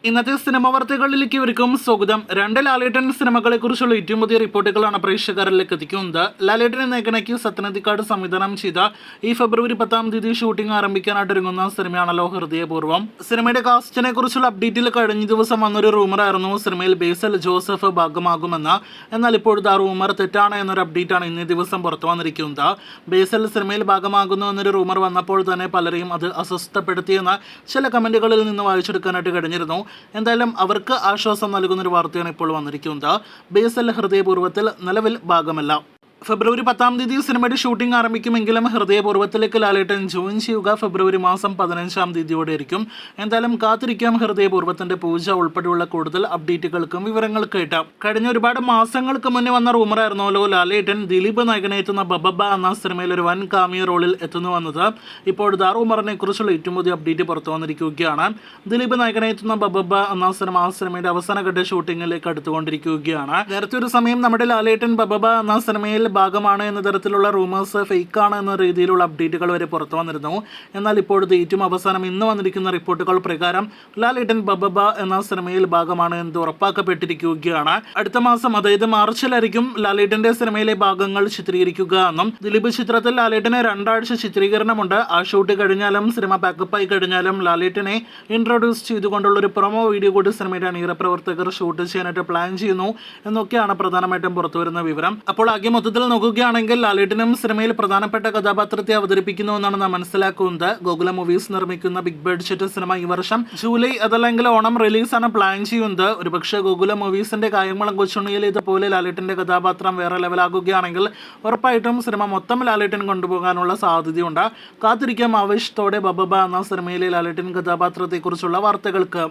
ഇന്നത്തെ സിനിമ വാർത്തകളിലേക്ക് ഇവർക്കും സ്വാഗതം. രണ്ട് ലാലേട്ടൻ സിനിമകളെ കുറിച്ചുള്ള ഏറ്റവും പുതിയ റിപ്പോർട്ടുകളാണ് പ്രേക്ഷകരിലേക്ക് എത്തിക്കുന്നത്. ലാലേട്ടനെ നായകനാക്കി സത്യനന്ദിക്കാട് സംവിധാനം ചെയ്ത ഈ ഫെബ്രുവരി 10 ഷൂട്ടിംഗ് ആരംഭിക്കാനായിട്ട് ഒരുങ്ങുന്ന സിനിമയാണല്ലോ ഹൃദയപൂർവ്വം. സിനിമയുടെ കാസ്റ്റിനെ കുറിച്ചുള്ള അപ്ഡേറ്റിൽ കഴിഞ്ഞ ദിവസം വന്നൊരു റൂമറായിരുന്നു സിനിമയിൽ ബേസിൽ ജോസഫ് ഭാഗമാകുമെന്ന്. എന്നാൽ ഇപ്പോഴത്തെ ആ റൂമർ തെറ്റാണ് എന്നൊരു അപ്ഡേറ്റാണ് ഇന്നേ ദിവസം പുറത്തു വന്നിരിക്കുന്നത്. ബേസിൽ സിനിമയിൽ ഭാഗമാകുന്നു എന്നൊരു റൂമർ വന്നപ്പോൾ തന്നെ പലരെയും അത് അസ്വസ്ഥപ്പെടുത്തിയെന്ന് ചില കമന്റുകളിൽ നിന്ന് വായിച്ചെടുക്കാനായിട്ട് കഴിഞ്ഞിരുന്നു. എന്തായാലും അവർക്ക് ആശ്വാസം നൽകുന്നൊരു വാർത്തയാണ് ഇപ്പോൾ വന്നിരിക്കുന്നത്. ബേസിൽ ഹൃദയപൂർവ്വത്തിൽ നിലവിൽ ഭാഗമല്ല. ഫെബ്രുവരി 10 സിനിമയുടെ ഷൂട്ടിംഗ് ആരംഭിക്കുമെങ്കിലും ഹൃദയപൂർവ്വത്തിലേക്ക് ലാലേട്ടൻ ജോയിൻ ചെയ്യുക ഫെബ്രുവരി മാസം 15 ആയിരിക്കും. എന്തായാലും കാത്തിരിക്കാം ഹൃദയപൂർവ്വത്തിന്റെ പൂജ ഉൾപ്പെടെയുള്ള കൂടുതൽ അപ്ഡേറ്റുകൾക്കും വിവരങ്ങൾക്കായിട്ട്. കഴിഞ്ഞ ഒരുപാട് മാസങ്ങൾക്ക് മുന്നേ വന്ന റൂമറായിരുന്നല്ലോ ലാലേട്ടൻ ദിലീപ് നായകനെത്തുന്ന ബബബ എന്ന സിനിമയിൽ ഒരു വൻ കാമിയോ റോളിൽ എത്തുന്നുവെന്നത്. ഇപ്പോഴത്തെ ആ റൂമറിനെ കുറിച്ചുള്ള ഏറ്റവും പുതിയ അപ്ഡേറ്റ് പുറത്തു വന്നിരിക്കുകയാണ്. ദിലീപ് നായകനെത്തുന്ന ബബബ എന്ന സിനിമ ആ സിനിമയുടെ അവസാനഘട്ട ഷൂട്ടിങ്ങിലേക്ക് അടുത്തുകൊണ്ടിരിക്കുകയാണ്. നേരത്തെ ഒരു സമയം നമ്മുടെ ലാലേട്ടൻ ബബബ എന്ന സിനിമയിൽ ഭാഗമാണ് എന്ന തരത്തിലുള്ള റൂമേഴ്സ് ഫേക്കാണ് എന്ന രീതിയിലുള്ള അപ്ഡേറ്റുകൾ വരെ പുറത്തു വന്നിരുന്നു. എന്നാൽ ഇപ്പോഴത്തെ ഏറ്റവും അവസാനം ഇന്ന് വന്നിരിക്കുന്ന റിപ്പോർട്ടുകൾ പ്രകാരം ലാലേട്ടൻ ബബബ എന്ന സിനിമയിൽ ഭാഗമാണ് എന്ന് ഉറപ്പാക്കപ്പെട്ടിരിക്കുകയാണ്. അടുത്ത മാസം അതായത് മാർച്ചിലായിരിക്കും ലാലേട്ടന്റെ സിനിമയിലെ ഭാഗങ്ങൾ ചിത്രീകരിക്കുക എന്നും ദിലീപ് ചിത്രത്തിൽ ലാലേട്ടന് 2 ആഴ്ച ചിത്രീകരണമുണ്ട്. ആ ഷൂട്ട് കഴിഞ്ഞാലും സിനിമ പാക്കപ്പായി കഴിഞ്ഞാലും ലാലേട്ടനെ ഇൻട്രൊഡ്യൂസ് ചെയ്തുകൊണ്ടുള്ള ഒരു പ്രൊമോ വീഡിയോ കൂടി സിനിമയുടെ അണിയറ പ്രവർത്തകർ ഷൂട്ട് ചെയ്യാനായിട്ട് പ്ലാൻ ചെയ്യുന്നു എന്നൊക്കെയാണ് പ്രധാനമായിട്ടും പുറത്തുവരുന്ന വിവരം. അപ്പോൾ ആകെ മൊത്തത്തിൽ നോക്കുകയാണെങ്കിൽ ലാലേട്ടനും സിനിമയിൽ പ്രധാനപ്പെട്ട കഥാപാത്രത്തെ അവതരിപ്പിക്കുന്നു എന്നാണ് നാം മനസ്സിലാക്കുന്നത്. ഗോകുല മൂവീസ് നിർമ്മിക്കുന്ന ബിഗ് ബഡ്ജറ്റ് സിനിമ ഈ വർഷം ജൂലൈ അതല്ലെങ്കിൽ ഓണം റിലീസാണ് പ്ലാൻ ചെയ്യുന്നത്. ഒരുപക്ഷെ ഗോകുല മൂവീസിന്റെ കായംകുളം കൊച്ചുണ്ണിയിൽ ഇതുപോലെ ലാലേട്ടന്റെ കഥാപാത്രം വേറെ ലെവലാകുകയാണെങ്കിൽ ഉറപ്പായിട്ടും സിനിമ മൊത്തം ലാലേട്ടൻ കൊണ്ടുപോകാനുള്ള സാധ്യതയുണ്ട്. കാത്തിരിക്കാം ആവേശത്തോടെ ബബബ എന്ന സിനിമയിലെ ലാലേട്ടൻ കഥാപാത്രത്തെക്കുറിച്ചുള്ള വാർത്തകൾക്ക്.